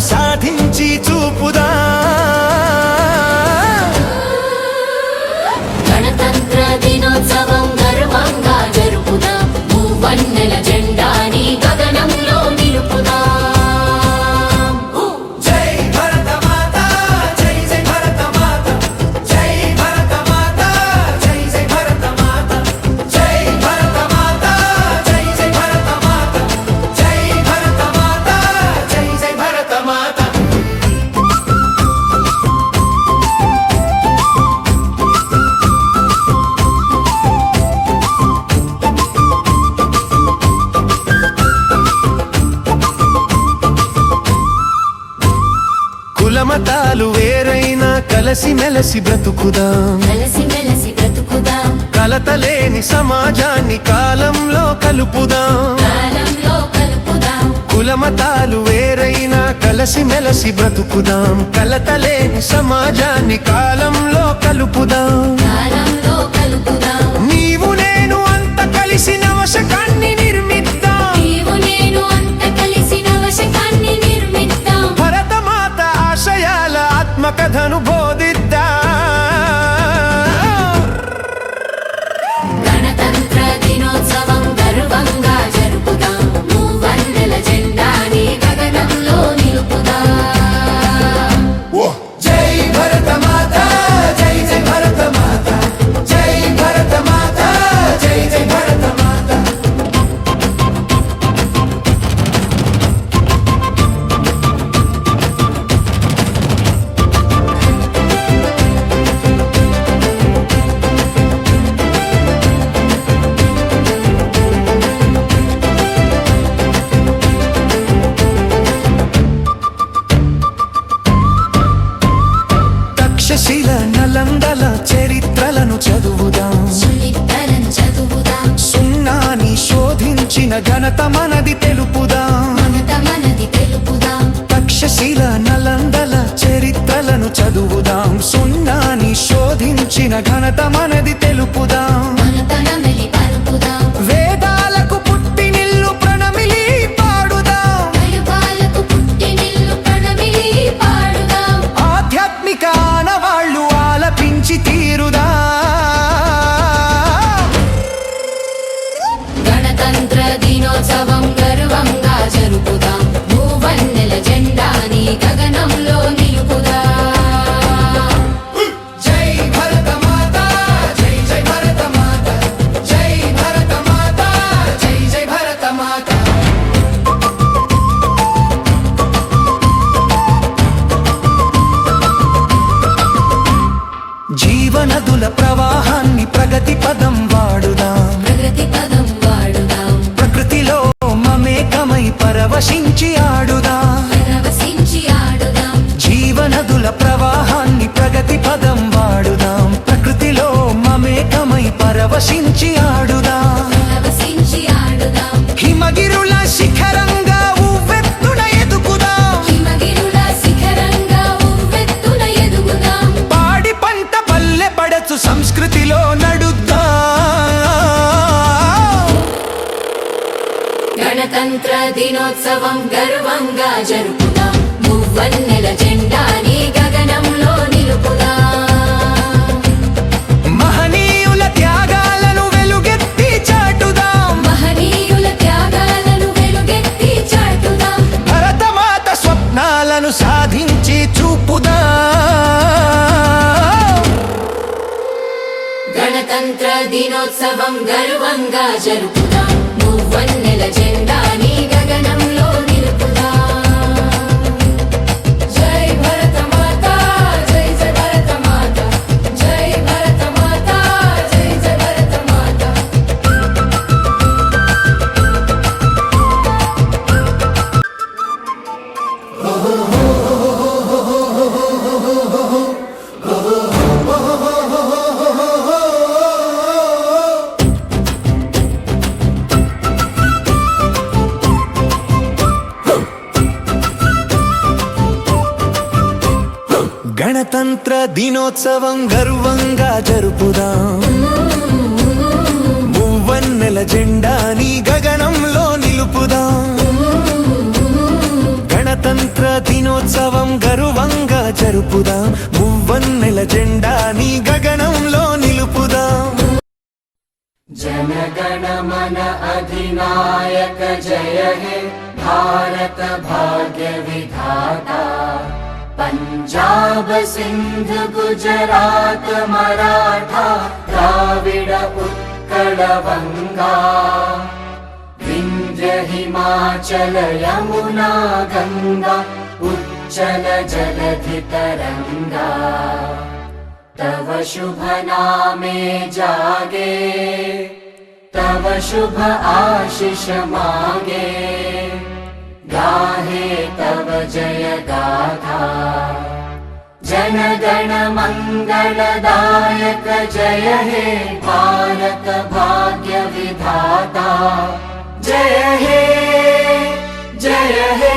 సాధించి చూపుదా గణతంత్ర దినోత్సవం గర్వంగా జరుపుదాం మూవన్నెల జెండాని గగనంలో నిలుపుదాం కులమతాలు వేరైనా కలిసి మెలసి బ్రతుకుదాం కలతలేని సమాజాన్ని కాలంలో కలుపుదాం కులమతాలు వేరైనా కలిసి మెలసి బ్రతుకుదాం కలతలేని సమాజాన్ని కాలంలో కలుపుదాం నీవు నేను అంత కలిసి నవశకాన్ని నిర్మిద్దాం భరతమాత ఆశయాల ఆత్మకథను బోధిద్దాం గణతంత్ర దినోత్సవం గర్వంగా జరుపుదాం మూవన్నెల జెండాని గగనంలో నిలుపుదాం జై భరతమాత జై జై భరతమాత జై భరతమాత జై జై భరతమాత తక్షశిల నలందల చరిత్రలను చదువుదాం సున్నాని శోధించిన ఘనత మనది తెలుపుదాం తక్షశిల నలందల చరిత్రలను చదువుదాం సున్నాని శోధించిన ఘనత మనది తెలుపుదాం వేదాలకు పుట్టినిల్లు ప్రణమిలి పాడుదాం ఆధ్యాత్మిక ఆనవాళ్ళు ఆలపించి తీరుదా గణతంత్ర దినోత్సవం గర్వంగా జరుపుదాం మూవన్నెల జెండాని గగనంలో నిలుపుదాం జై భరతమాత జై జై భరతమాత జై భరతమాత జై జై భరతమాత జీవనదుల ప్రవాహాన్ని ప్రగతి పదం వాడుదాం ప్రకృతిలో మమేకమై పరవశించి ఆడుదాం జీవనదుల ప్రవాహాన్ని ప్రగతి పదం వాడుదాం ప్రకృతిలో మమేకమై పరవశించి ఆడుదాం హిమగిరుల శిఖరంగా ఉవ్వెత్తున ఎదుగుదాం పాడి పంట పల్లె పడచు సంస్కృతిలో నడుద్దాం గణతంత్ర దినోత్సవం గర్వంగా జరుపుదాం మూవన్నెల జెండాని గగనంలో నిలుపుదాం మహనీయుల త్యాగాలను వెలుగెత్తి చాటుదాం భరతమాత స్వప్నాలను సాధించి చూపుదాం గణతంత్ర దినోత్సవం గర్వంగా జరుపుదాం మూవన్నెల జెండాని గగనంలో నిలుపుదాం జై భరతమాత జై జై భరతమాత జై భరతమాత జై జై భరతమాత గణతంత్ర దినోత్సవం గర్వంగా జరుపుదాం మూవన్నెల జెండాని గగనంలో నిలుపుదాం గణతంత్ర దినోత్సవం దినోత్సవం గర్వంగా జరుపుదాం మువ్వన్నెల జెండా నీ గగనంలో నిలుపుదాం जनगण मन अधिनायक जय हे भारत भाग्य विधाता पंजाब सिंध गुजरात मराठा द्राविड उत्कल बंगा विंध्य हिमाचल यमुना गंगा उच्चल जलधि तरंगा तव शुभ नामे जागे तव शुभ आशीष मागे गाहे तव जय गाथा जन गण मंगलदायक जय हे भारत भाग्य विधाता जय हे जय हे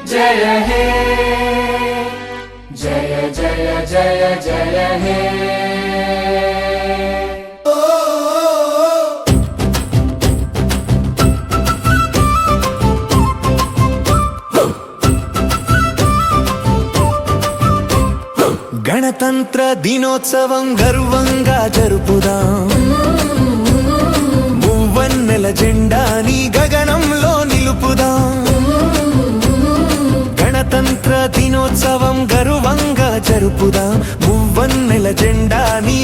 जय हे जय जय जय जय हे గణతంత్ర దినోత్సవం గర్వంగా జరుపుదాం మువ్వన్నెల జెండా నీ గగనంలో నిలుపుదాం గణతంత్ర దినోత్సవం గర్వంగా జరుపుదాం మువ్వన్నెల జెండా నీ